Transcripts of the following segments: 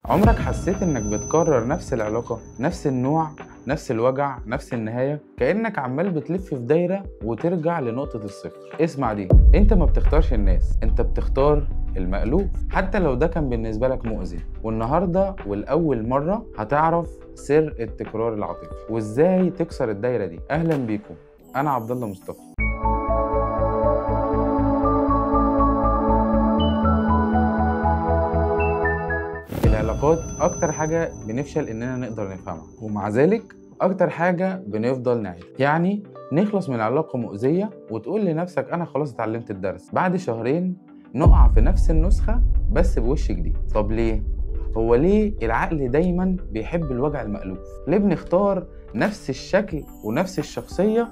عمرك حسيت انك بتكرر نفس العلاقة، نفس النوع، نفس الوجع، نفس النهاية؟ كأنك عمال بتلف في دايرة وترجع لنقطة الصفر. اسمع دي، انت ما بتختارش الناس، انت بتختار المألوف، حتى لو ده كان بالنسبة لك مؤذي. والنهاردة والأول مرة هتعرف سر التكرار العاطفي وازاي تكسر الدايرة دي. أهلا بيكم، أنا عبد الله مصطفى. العلاقات أكتر حاجة بنفشل إننا نقدر نفهمها، ومع ذلك أكتر حاجة بنفضل نعيد. يعني نخلص من علاقة مؤذية وتقول لنفسك أنا خلاص اتعلمت الدرس، بعد شهرين نقع في نفس النسخة بس بوش جديد. طب ليه؟ هو ليه العقل دايما بيحب الوجع المألوف؟ ليه بنختار نفس الشكل ونفس الشخصية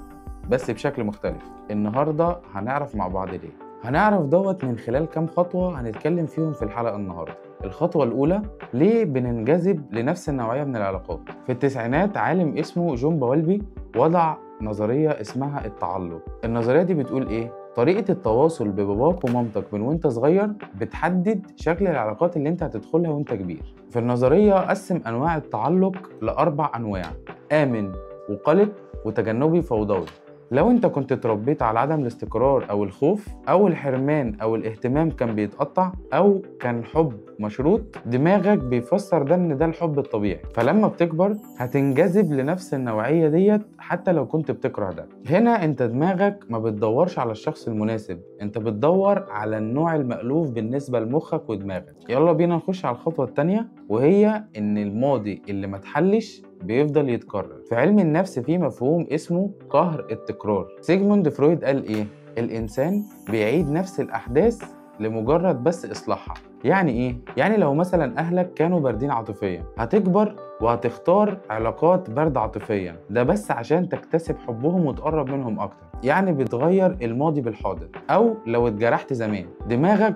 بس بشكل مختلف؟ النهاردة هنعرف مع بعض ليه. هنعرف دوت من خلال كام خطوة هنتكلم فيهم في الحلقة النهاردة. الخطوة الأولى، ليه بننجذب لنفس النوعية من العلاقات؟ في التسعينات عالم اسمه جون بوالبي وضع نظرية اسمها التعلق. النظرية دي بتقول إيه؟ طريقة التواصل بباباك ومامتك من وانت صغير بتحدد شكل العلاقات اللي انت هتدخلها وانت كبير. في النظرية قسم أنواع التعلق لأربع أنواع: آمن وقلق وتجنبي فوضوي. لو انت كنت اتربيت على عدم الاستقرار او الخوف او الحرمان او الاهتمام كان بيتقطع او كان حب مشروط، دماغك بيفسر ده ان ده الحب الطبيعي، فلما بتكبر هتنجذب لنفس النوعية ديت حتى لو كنت بتكره ده. هنا انت دماغك ما بتدورش على الشخص المناسب، انت بتدور على النوع المألوف بالنسبة لمخك ودماغك. يلا بينا نخش على الخطوة التانية، وهي ان الماضي اللي ما اتحلش بيفضل يتكرر. في علم النفس في مفهوم اسمه قهر التكرار. سيجموند فرويد قال ايه؟ الانسان بيعيد نفس الاحداث لمجرد بس اصلاحها. يعني ايه؟ يعني لو مثلا اهلك كانوا باردين عاطفيا، هتكبر وهتختار علاقات بارده عاطفيا، ده بس عشان تكتسب حبهم وتقرب منهم اكتر. يعني بتغير الماضي بالحاضر. او لو اتجرحت زمان، دماغك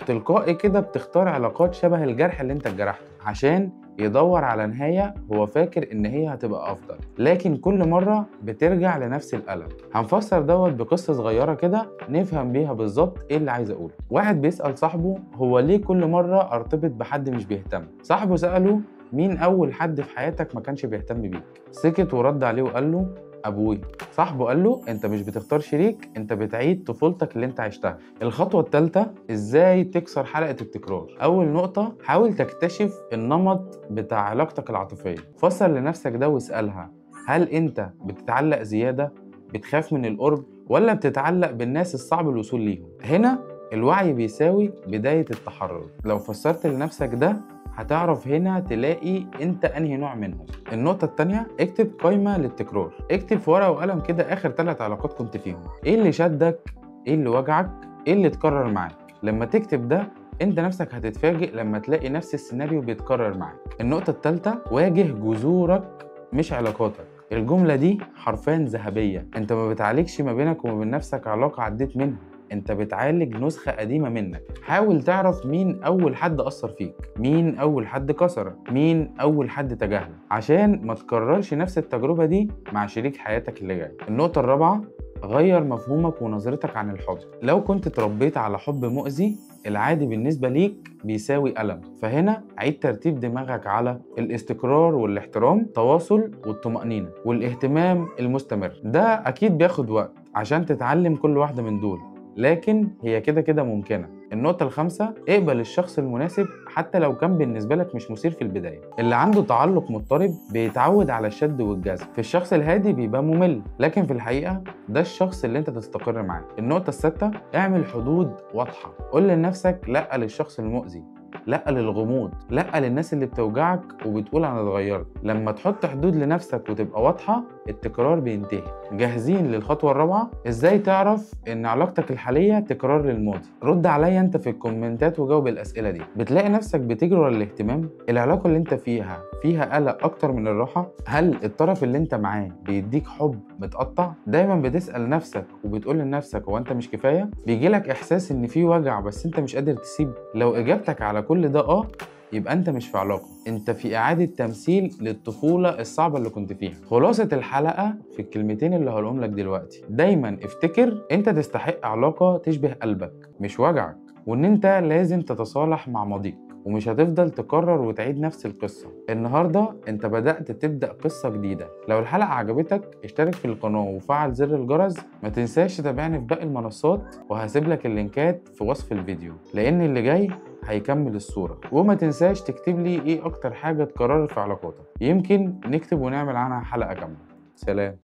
تلقائي كده بتختار علاقات شبه الجرح اللي انت اتجرحته عشان يدور على نهاية هو فاكر إن هي هتبقى أفضل، لكن كل مرة بترجع لنفس الألم. هنفسر دوت بقصة صغيرة كده نفهم بيها بالظبط إيه اللي عايز أقوله. واحد بيسأل صاحبه هو ليه كل مرة أرتبط بحد مش بيهتم؟ صاحبه سأله مين أول حد في حياتك ما كانش بيهتم بيك؟ سكت ورد عليه وقال له أبوي. صاحبه قال له أنت مش بتختار شريك، أنت بتعيد طفولتك اللي أنت عشتها. الخطوة الثالثة، إزاي تكسر حلقة التكرار؟ أول نقطة، حاول تكتشف النمط بتاع علاقتك العاطفية. فسر لنفسك ده واسألها، هل أنت بتتعلق زيادة؟ بتخاف من القرب؟ ولا بتتعلق بالناس الصعب الوصول ليهم؟ هنا الوعي بيساوي بداية التحرر. لو فسرت لنفسك ده هتعرف هنا تلاقي انت انهي نوع منهم. النقطة التانية، اكتب قائمة للتكرار. اكتب في ورقة وقلم كده اخر 3 علاقات كنت فيهم، ايه اللي شدك، ايه اللي وجعك، ايه اللي اتكرر معاك. لما تكتب ده انت نفسك هتتفاجئ لما تلاقي نفس السيناريو بيتكرر معاك. النقطة التالتة، واجه جذورك مش علاقاتك. الجملة دي حرفيا ذهبية. انت ما بتعالجش ما بينك وما بين نفسك علاقة عديت منها، انت بتعالج نسخة قديمة منك. حاول تعرف مين اول حد اثر فيك، مين اول حد كسرك، مين اول حد تجاهلك، عشان ما تكررش نفس التجربة دي مع شريك حياتك اللي جاي. النقطة الرابعة، غير مفهومك ونظرتك عن الحب. لو كنت اتربيت على حب مؤذي، العادي بالنسبة ليك بيساوي ألم، فهنا عيد ترتيب دماغك على الاستقرار والاحترام، التواصل والطمأنينة والاهتمام المستمر. ده أكيد بياخد وقت عشان تتعلم كل واحدة من دول، لكن هي كده كده ممكنة. النقطة الخامسة، اقبل الشخص المناسب حتى لو كان بالنسبة لك مش مثير في البداية. اللي عنده تعلق مضطرب بيتعود على الشد والجذب، في الشخص الهادي بيبقى ممل، لكن في الحقيقة ده الشخص اللي انت تستقر معاه. النقطة السادسة، اعمل حدود واضحة. قول لنفسك لا للشخص المؤذي، لا للغموض، لا للناس اللي بتوجعك وبتقول انا اتغيرت. لما تحط حدود لنفسك وتبقى واضحة، التكرار بينتهي. جاهزين للخطوة الرابعة؟ ازاي تعرف ان علاقتك الحالية تكرار للماضي؟ رد عليا انت في الكومنتات وجاوب الاسئلة دي. بتلاقي نفسك بتجري ورا الاهتمام؟ العلاقة اللي انت فيها قلق اكتر من الراحة؟ هل الطرف اللي انت معاه بيديك حب متقطع؟ دايما بتسأل نفسك وبتقول لنفسك هو انت مش كفاية؟ بيجيلك احساس ان في وجع بس انت مش قادر تسيب؟ لو اجابتك على كل ده يبقى انت مش في علاقة، انت في اعادة تمثيل للطفولة الصعبة اللي كنت فيها. خلاصة الحلقة في الكلمتين اللي هقولهم لك دلوقتي، دايما افتكر انت تستحق علاقة تشبه قلبك مش وجعك، وان انت لازم تتصالح مع ماضيك. ومش هتفضل تكرر وتعيد نفس القصة. النهاردة انت بدأت تبدأ قصة جديدة. لو الحلقة عجبتك اشترك في القناة وفعل زر الجرس. ما تنساش تتابعني في باقي المنصات، وهسيب لك اللينكات في وصف الفيديو لان اللي جاي هيكمل الصورة. وما تنساش تكتب لي ايه اكتر حاجة اتكررت في علاقاتك، يمكن نكتب ونعمل عنها حلقة كاملة. سلام.